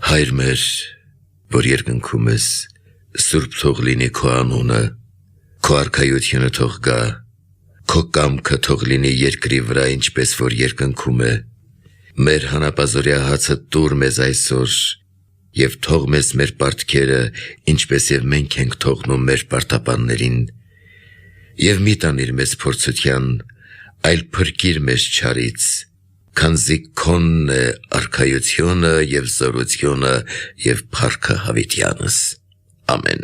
Հայր մեր, որ երկնքում ես, սուրբ թող լինի քո անունը, քո արքայությունը թող գա, քո կամքը թող լինի երկրի վրա, ինչպես որ երկնքում է, մեր հանապազորյա հացը տուր մեզ այսօր, և թող մեզ մեր պարտքերը, ինչպես և մենք ենք թողնում մեր պարտապաններին, և մի տանիր մեզ փորձության, այլ փրկիր մեզ չարից, քանզի քոնն է արքայությունը և զորությունը և փառքը հավիտյանս, ամեն։